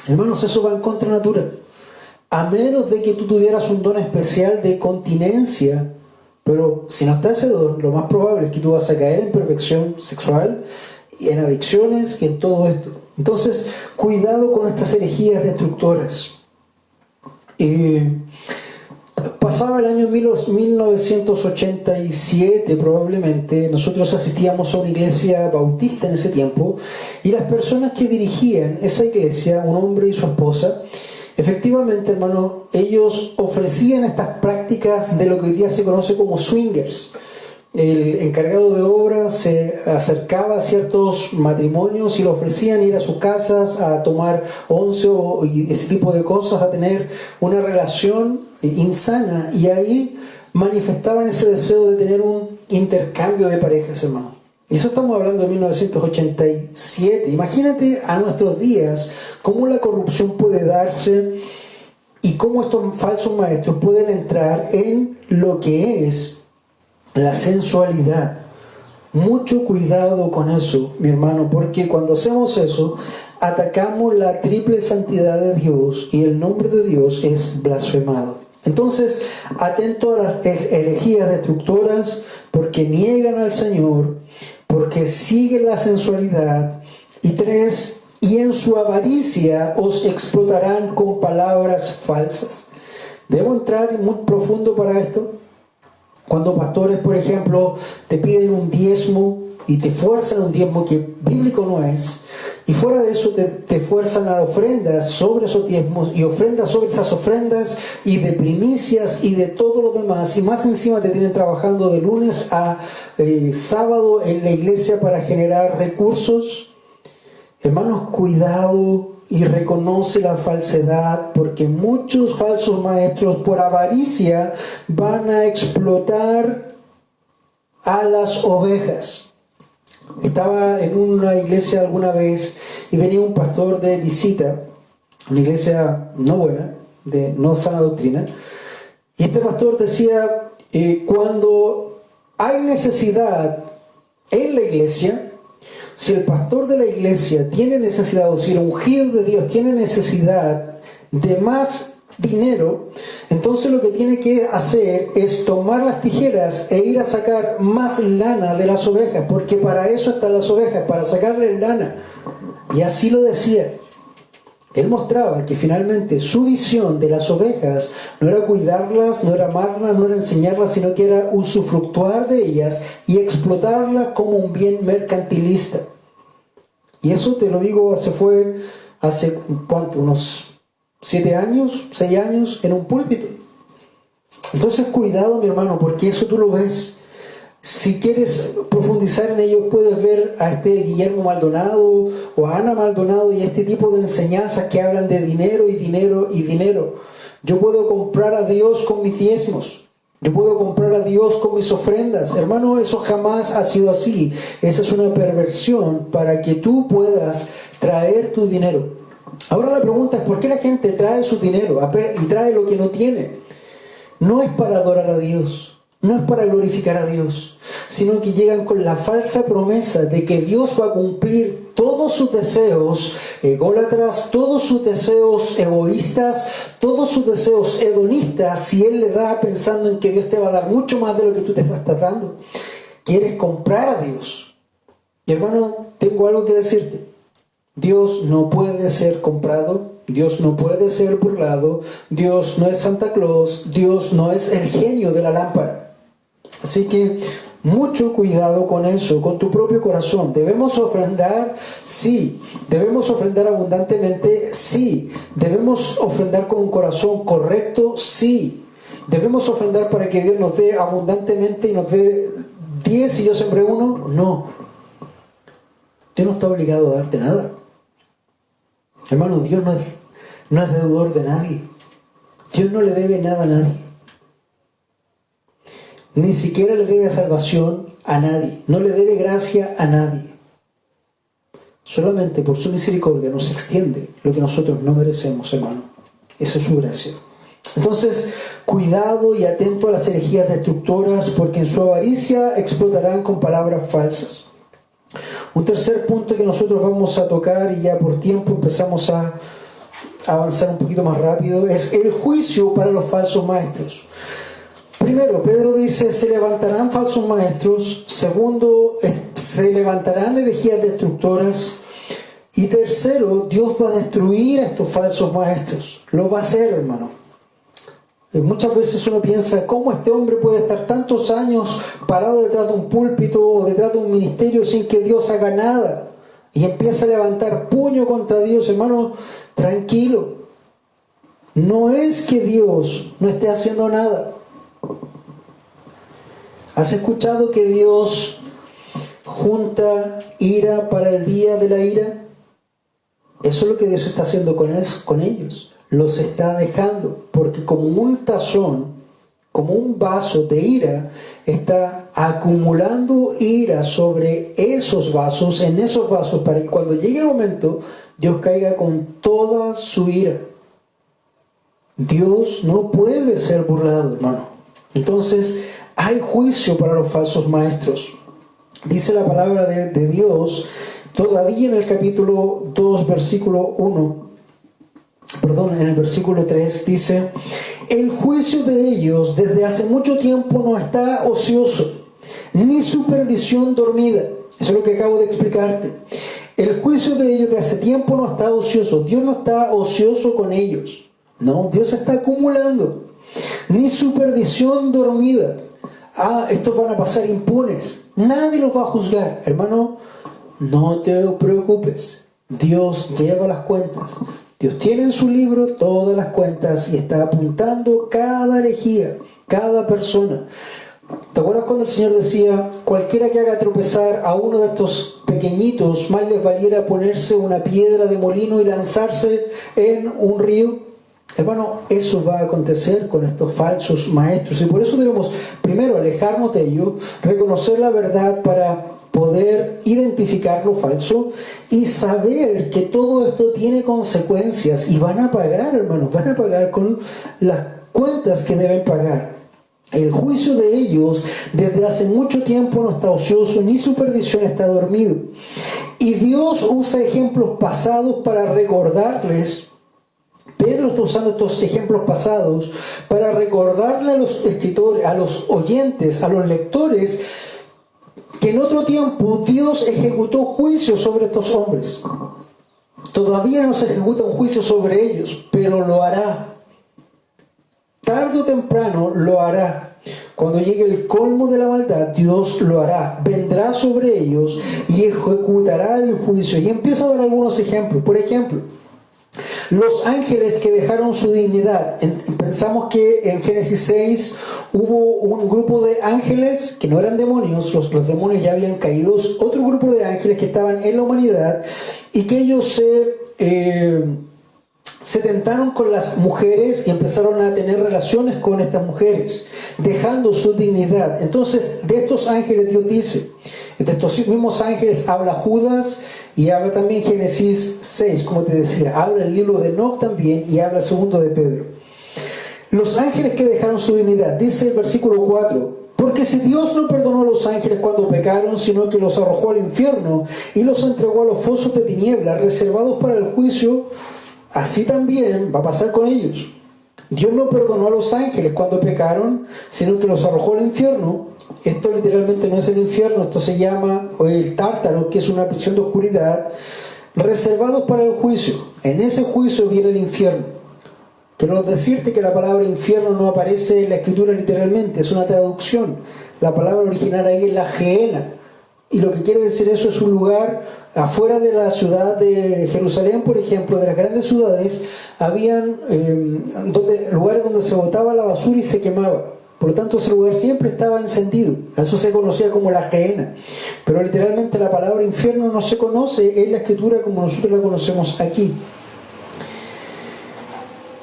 Hermanos, eso va en contra natura. A menos de que tú tuvieras un don especial de continencia, pero si no está ese don, lo más probable es que tú vas a caer en perfección sexual, y en adicciones y en todo esto. Entonces, cuidado con estas herejías destructoras. Pasaba el año 1987 probablemente, nosotros asistíamos a una iglesia bautista en ese tiempo, y las personas que dirigían esa iglesia, un hombre y su esposa, efectivamente, hermano, ellos ofrecían estas prácticas de lo que hoy día se conoce como swingers. El encargado de obras se acercaba a ciertos matrimonios y le ofrecían ir a sus casas a tomar once y ese tipo de cosas, a tener una relación insana, y ahí manifestaban ese deseo de tener un intercambio de parejas, hermano. Y eso estamos hablando de 1987. Imagínate a nuestros días cómo la corrupción puede darse y cómo estos falsos maestros pueden entrar en lo que es la sensualidad. Mucho cuidado con eso, mi hermano, porque cuando hacemos eso, atacamos la triple santidad de Dios y el nombre de Dios es blasfemado. Entonces, atento a las herejías destructoras, porque niegan al Señor, porque siguen la sensualidad. Y 3, y en su avaricia os explotarán con palabras falsas. ¿Debo entrar muy profundo para esto? Cuando pastores, por ejemplo, te piden un diezmo y te fuerzan un diezmo que bíblico no es, Y fuera de eso te fuerzan a ofrendas sobre esos diezmos y ofrendas sobre esas ofrendas y de primicias y de todo lo demás. Y más encima te tienen trabajando de lunes a sábado en la iglesia para generar recursos. Hermanos, cuidado y reconoce la falsedad, porque muchos falsos maestros por avaricia van a explotar a las ovejas. Estaba en una iglesia alguna vez y venía un pastor de visita, una iglesia no buena, de no sana doctrina, y este pastor decía, cuando hay necesidad en la iglesia, si el pastor de la iglesia tiene necesidad, o si el ungido de Dios tiene necesidad de más dinero, entonces lo que tiene que hacer es tomar las tijeras e ir a sacar más lana de las ovejas, porque para eso están las ovejas, para sacarle lana. Y así lo decía. Él mostraba que finalmente su visión de las ovejas no era cuidarlas, no era amarlas, no era enseñarlas, sino que era usufructuar de ellas y explotarlas como un bien mercantilista. Y eso te lo digo, hace ¿cuánto? Unos 7 años, 6 años en un púlpito. Entonces cuidado, mi hermano, porque eso tú lo ves. Si quieres profundizar en ello, puedes ver a este Guillermo Maldonado o a Ana Maldonado y este tipo de enseñanzas que hablan de dinero y dinero y dinero. Yo puedo comprar a Dios con mis diezmos. Yo puedo comprar a Dios con mis ofrendas. Hermano, eso jamás ha sido así. Esa es una perversión para que tú puedas traer tu dinero. Ahora la pregunta es, ¿por qué la gente trae su dinero y trae lo que no tiene? No es para adorar a Dios, no es para glorificar a Dios, sino que llegan con la falsa promesa de que Dios va a cumplir todos sus deseos ególatras, todos sus deseos egoístas, todos sus deseos hedonistas, si Él le da pensando en que Dios te va a dar mucho más de lo que tú te estás dando. Quieres comprar a Dios. Y hermano, tengo algo que decirte. Dios no puede ser comprado, Dios no puede ser burlado, Dios no es Santa Claus, Dios no es el genio de la lámpara. Así que mucho cuidado con eso, con tu propio corazón. ¿Debemos ofrendar? Sí. ¿Debemos ofrendar abundantemente? Sí. ¿Debemos ofrendar con un corazón correcto? Sí. ¿Debemos ofrendar para que Dios nos dé abundantemente y nos dé 10 y yo sembré 1? No. Dios no está obligado a darte nada. Hermano, Dios no es deudor de nadie. Dios no le debe nada a nadie. Ni siquiera le debe salvación a nadie. No le debe gracia a nadie. Solamente por su misericordia nos extiende lo que nosotros no merecemos, hermano. Eso es su gracia. Entonces, cuidado y atento a las herejías destructoras, porque en su avaricia explotarán con palabras falsas. Un tercer punto que nosotros vamos a tocar, y ya por tiempo empezamos a avanzar un poquito más rápido, es el juicio para los falsos maestros. Primero, Pedro dice, se levantarán falsos maestros. Segundo, se levantarán herejías destructoras. Y tercero, Dios va a destruir a estos falsos maestros. Lo va a hacer, hermano. Muchas veces uno piensa, ¿cómo este hombre puede estar tantos años parado detrás de un púlpito o detrás de un ministerio sin que Dios haga nada? Y empieza a levantar puño contra Dios. Hermano, tranquilo. No es que Dios no esté haciendo nada. ¿Has escuchado que Dios junta ira para el día de la ira? Eso es lo que Dios está haciendo con ellos. Los está dejando, porque como un tazón, como un vaso de ira, está acumulando ira sobre esos vasos, en esos vasos, para que cuando llegue el momento, Dios caiga con toda su ira. Dios no puede ser burlado, hermano. Entonces, hay juicio para los falsos maestros. Dice la palabra de Dios, todavía en el capítulo 2, versículo 1, en el versículo 3 dice, el juicio de ellos desde hace mucho tiempo no está ocioso, ni su perdición dormida. Eso es lo que acabo de explicarte. El juicio de ellos de hace tiempo no está ocioso. Dios no está ocioso con ellos. No, Dios está acumulando. Ni su perdición dormida. Estos van a pasar impunes. Nadie los va a juzgar. Hermano, no te preocupes. Dios lleva las cuentas. Dios tiene en su libro todas las cuentas y está apuntando cada herejía, cada persona. ¿Te acuerdas cuando el Señor decía, cualquiera que haga tropezar a uno de estos pequeñitos, más les valiera ponerse una piedra de molino y lanzarse en un río? Hermano, eso va a acontecer con estos falsos maestros y por eso debemos primero alejarnos de ellos, reconocer la verdad para poder identificar lo falso y saber que todo esto tiene consecuencias y van a pagar, hermanos, van a pagar con las cuentas que deben pagar. El juicio de ellos desde hace mucho tiempo no está ocioso, ni su perdición está dormido. Y Dios usa ejemplos pasados para recordarles. Pedro está usando estos ejemplos pasados para recordarle a los escritores, a los oyentes, a los lectores, que en otro tiempo Dios ejecutó juicio sobre estos hombres. Todavía no se ejecuta un juicio sobre ellos, pero lo hará. Tarde o temprano lo hará. Cuando llegue el colmo de la maldad, Dios lo hará. Vendrá sobre ellos y ejecutará el juicio. Y empieza a dar algunos ejemplos. Por ejemplo, los ángeles que dejaron su dignidad. Pensamos que en Génesis 6 hubo un grupo de ángeles que no eran demonios, los demonios ya habían caído, otro grupo de ángeles que estaban en la humanidad y que ellos se tentaron con las mujeres y empezaron a tener relaciones con estas mujeres, dejando su dignidad. Entonces, de estos ángeles Dios dice, de estos mismos ángeles habla Judas y habla también Génesis 6, como te decía, habla el libro de Enoc también y habla el segundo de Pedro. Los ángeles que dejaron su dignidad, dice el versículo 4, porque si Dios no perdonó a los ángeles cuando pecaron, sino que los arrojó al infierno y los entregó a los fosos de tinieblas, reservados para el juicio, así también va a pasar con ellos. Dios no perdonó a los ángeles cuando pecaron, sino que los arrojó al infierno. Esto literalmente no es el infierno, esto se llama el Tártaro, que es una prisión de oscuridad, reservados para el juicio. En ese juicio viene el infierno. Quiero decirte que la palabra infierno no aparece en la escritura literalmente, es una traducción. La palabra original ahí es la Gehenna. Y lo que quiere decir eso es un lugar afuera de la ciudad de Jerusalén, por ejemplo, de las grandes ciudades, habían lugares donde se botaba la basura y se quemaba. Por lo tanto, ese lugar siempre estaba encendido. Eso se conocía como la Gehenna. Pero literalmente la palabra infierno no se conoce en la escritura como nosotros la conocemos aquí.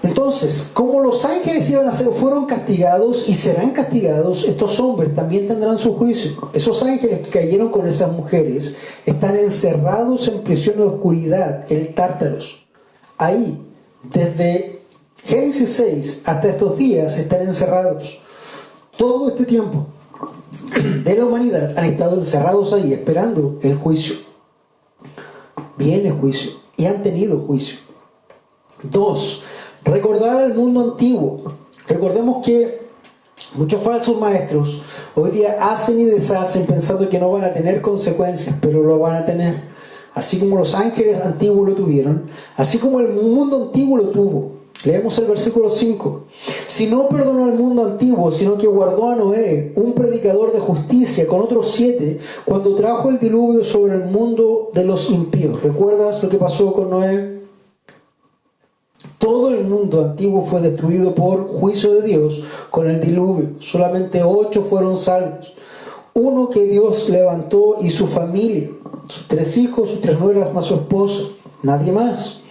Entonces, como los ángeles fueron castigados y serán castigados, estos hombres también tendrán su juicio. Esos ángeles que cayeron con esas mujeres están encerrados en prisión de oscuridad, el Tártaros. Ahí, desde Génesis 6 hasta estos días, están encerrados. Todo este tiempo de la humanidad han estado encerrados ahí esperando el juicio. Viene el juicio y han tenido juicio. 2. Recordar al mundo antiguo. Recordemos que muchos falsos maestros hoy día hacen y deshacen pensando que no van a tener consecuencias, pero lo van a tener. Así como los ángeles antiguos lo tuvieron, así como el mundo antiguo lo tuvo. Leemos el versículo 5. Si no perdonó al mundo antiguo, sino que guardó a Noé, un predicador de justicia, con otros 7, cuando trajo el diluvio sobre el mundo de los impíos. ¿Recuerdas lo que pasó con Noé? Todo el mundo antiguo fue destruido por juicio de Dios con el diluvio. Solamente 8 fueron salvos. Uno que Dios levantó y su familia, sus 3 hijos, sus 3 nueras más su esposa, nadie más.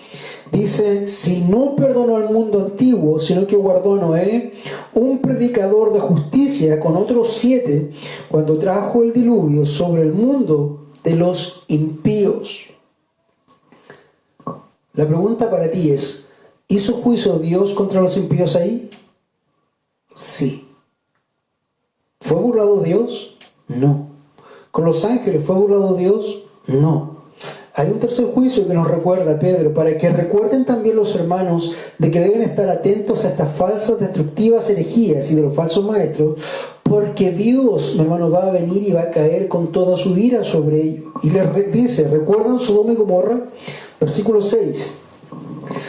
Dice, si no perdonó al mundo antiguo, sino que guardó a Noé, un predicador de justicia con otros 7, cuando trajo el diluvio sobre el mundo de los impíos. La pregunta para ti es, ¿hizo juicio Dios contra los impíos ahí? Sí. ¿Fue burlado Dios? No. ¿Con los ángeles fue burlado Dios? No. Hay un tercer juicio que nos recuerda Pedro, para que recuerden también los hermanos de que deben estar atentos a estas falsas, destructivas herejías y de los falsos maestros, porque Dios, mi hermano, va a venir y va a caer con toda su ira sobre ellos. Y les dice, ¿recuerdan Sodoma y Gomorra? Versículo 6.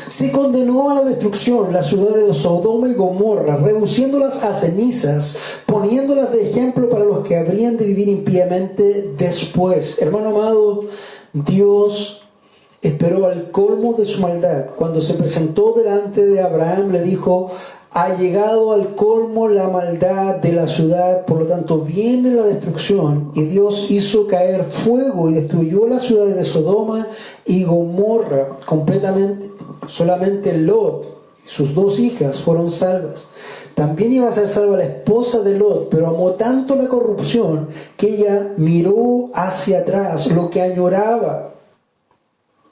Se condenó a la destrucción la ciudad de Sodoma y Gomorra, reduciéndolas a cenizas, poniéndolas de ejemplo para los que habrían de vivir impíamente después. Hermano amado, Dios esperó al colmo de su maldad. Cuando se presentó delante de Abraham, le dijo: ha llegado al colmo la maldad de la ciudad, por lo tanto viene la destrucción. Y Dios hizo caer fuego y destruyó las ciudades de Sodoma y Gomorra completamente. Solamente Lot y sus 2 hijas fueron salvas. También iba a ser salva la esposa de Lot, pero amó tanto la corrupción que ella miró hacia atrás lo que añoraba,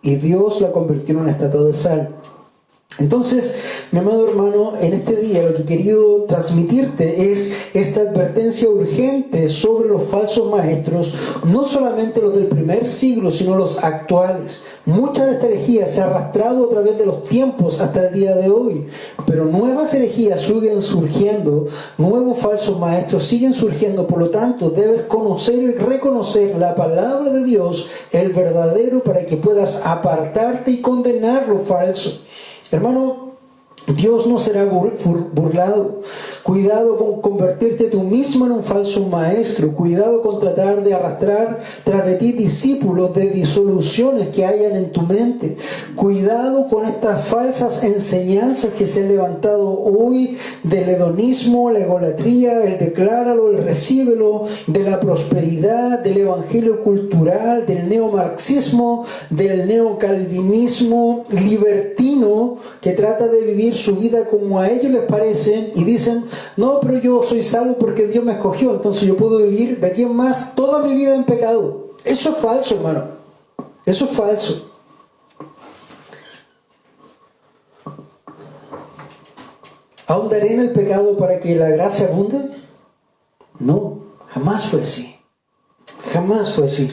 y Dios la convirtió en una estatua de sal. Entonces, mi amado hermano, en este día lo que he querido transmitirte es esta advertencia urgente sobre los falsos maestros, no solamente los del primer siglo, sino los actuales. Mucha de esta herejía se ha arrastrado a través de los tiempos hasta el día de hoy, pero nuevas herejías siguen surgiendo, nuevos falsos maestros siguen surgiendo. Por lo tanto, debes conocer y reconocer la palabra de Dios, el verdadero, para que puedas apartarte y condenar lo falso. Hermano, Dios no será burlado. Cuidado con convertirte tú mismo en un falso maestro. Cuidado con tratar de arrastrar tras de ti discípulos de disoluciones que hayan en tu mente. Cuidado con estas falsas enseñanzas que se han levantado hoy del hedonismo, la egolatría, el decláralo, el recíbelo, de la prosperidad, del evangelio cultural, del neomarxismo, del neocalvinismo libertino, que trata de vivir su vida como a ellos les parece y dicen: no, pero yo soy salvo porque Dios me escogió, entonces yo puedo vivir de aquí en más toda mi vida en pecado. Eso es falso, hermano. Eso es falso. ¿Ahondaré en el pecado para que la gracia abunde? No, jamás fue así. Jamás fue así.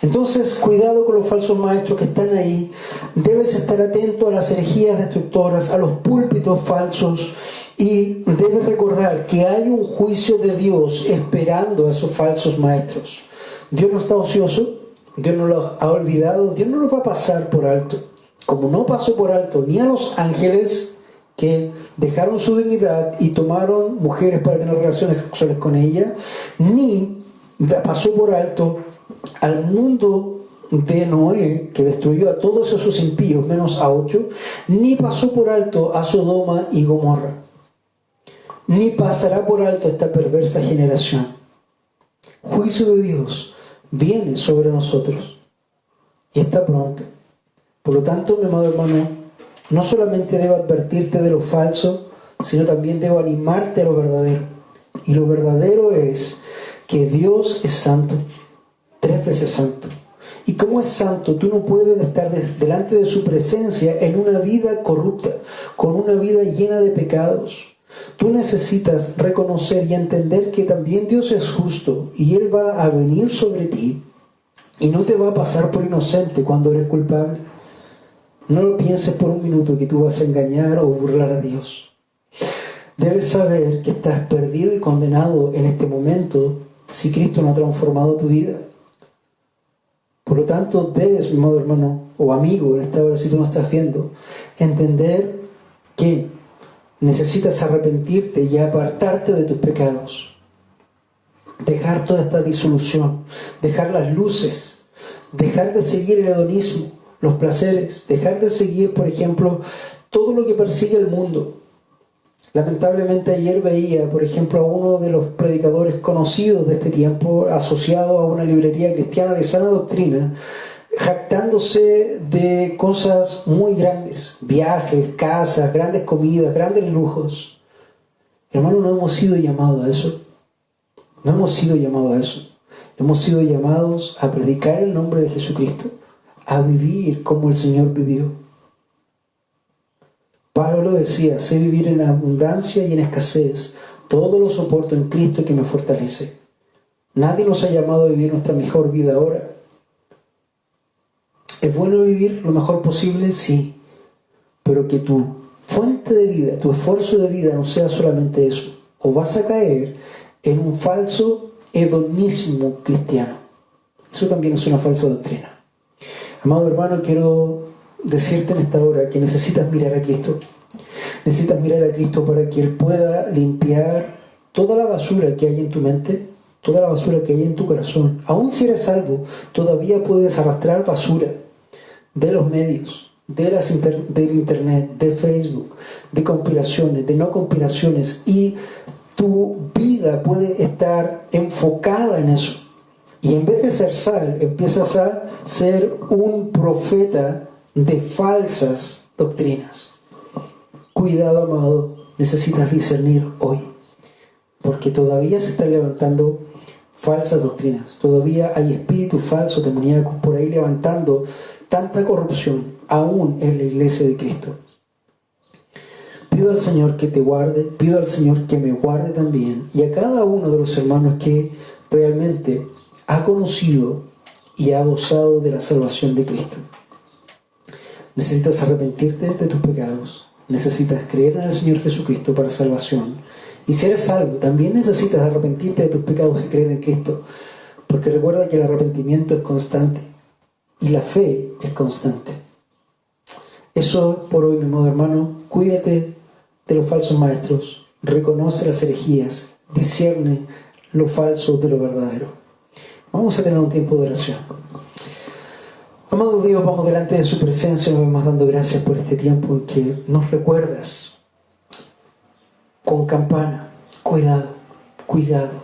Entonces, cuidado con los falsos maestros que están ahí. Debes estar atento a las herejías destructoras, a los púlpitos falsos, y debes recordar que hay un juicio de Dios esperando a esos falsos maestros. Dios no está ocioso, Dios no los ha olvidado, Dios no los va a pasar por alto. Como no pasó por alto ni a los ángeles que dejaron su dignidad y tomaron mujeres para tener relaciones sexuales con ella, ni pasó por alto al mundo de Noé, que destruyó a todos esos impíos menos a 8, ni pasó por alto a Sodoma y Gomorra, ni pasará por alto esta perversa generación. Juicio de Dios viene sobre nosotros y está pronto. Por lo tanto, mi amado hermano, no solamente debo advertirte de lo falso, sino también debo animarte a lo verdadero. Y lo verdadero es que Dios es santo, 3 veces santo. Y como es santo, tú no puedes estar delante de su presencia en una vida corrupta, con una vida llena de pecados. Tú necesitas reconocer y entender que también Dios es justo y Él va a venir sobre ti y no te va a pasar por inocente cuando eres culpable. No lo pienses por un minuto que tú vas a engañar o burlar a Dios. Debes saber que estás perdido y condenado en este momento si Cristo no ha transformado tu vida. Por lo tanto, debes, mi amado hermano o amigo, en esta hora si tú no estás viendo, entender que necesitas arrepentirte y apartarte de tus pecados. Dejar toda esta disolución, dejar las luces, dejar de seguir el hedonismo, los placeres, dejar de seguir, por ejemplo, todo lo que persigue el mundo. Lamentablemente ayer veía, por ejemplo, a uno de los predicadores conocidos de este tiempo, asociado a una librería cristiana de sana doctrina, jactándose de cosas muy grandes, viajes, casas, grandes comidas, grandes lujos. Hermano, no hemos sido llamados a eso. No hemos sido llamados a eso. Hemos sido llamados a predicar el nombre de Jesucristo, a vivir como el Señor vivió. Pablo decía: sé vivir en abundancia y en escasez, todo lo soporto en Cristo que me fortalece. Nadie nos ha llamado a vivir nuestra mejor vida ahora. ¿Es bueno vivir lo mejor posible? Sí. Pero que tu fuente de vida, tu esfuerzo de vida no sea solamente eso. O vas a caer en un falso hedonismo cristiano. Eso también es una falsa doctrina. Amado hermano, quiero decirte en esta hora que necesitas mirar a Cristo. Necesitas mirar a Cristo para que Él pueda limpiar toda la basura que hay en tu mente, toda la basura que hay en tu corazón. Aún si eres salvo, todavía puedes arrastrar basura. de los medios, del internet, de Facebook, de conspiraciones, de no conspiraciones, y tu vida puede estar enfocada en eso. Y en vez de ser sal, empiezas a ser un profeta de falsas doctrinas. Cuidado, amado, necesitas discernir hoy, porque todavía se están levantando falsas doctrinas. Todavía hay espíritus falsos, demoníacos, por ahí levantando tanta corrupción, aún en la iglesia de Cristo. Pido al Señor que te guarde, pido al Señor que me guarde también, y a cada uno de los hermanos que realmente ha conocido y ha gozado de la salvación de Cristo. Necesitas arrepentirte de tus pecados, necesitas creer en el Señor Jesucristo para salvación. Y si eres salvo, también necesitas arrepentirte de tus pecados y creer en Cristo, porque recuerda que el arrepentimiento es constante y la fe es constante. Eso por hoy, mi amado hermano. Cuídate de los falsos maestros, reconoce las herejías, discierne lo falso de lo verdadero. Vamos a tener un tiempo de oración. Amado Dios, vamos delante de su presencia, nos vamos dando gracias por este tiempo en que nos recuerdas con campana: cuidado, cuidado.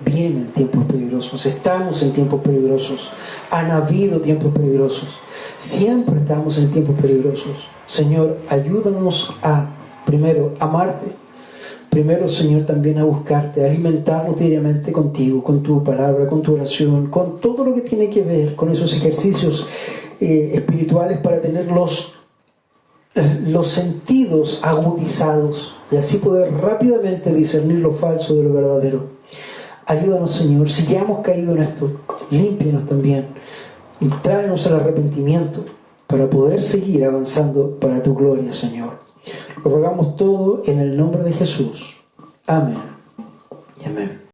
Vienen tiempos peligrosos, estamos en tiempos peligrosos, han habido tiempos peligrosos, siempre estamos en tiempos peligrosos. Señor, ayúdanos a, primero, amarte. Primero, Señor, también a buscarte, a alimentarnos diariamente contigo, con tu palabra, con tu oración, con todo lo que tiene que ver con esos ejercicios espirituales para tener los sentidos agudizados y así poder rápidamente discernir lo falso de lo verdadero. Ayúdanos, Señor, si ya hemos caído en esto, límpianos también y tráenos al arrepentimiento para poder seguir avanzando para tu gloria, Señor. Lo rogamos todo en el nombre de Jesús. Amén y amén.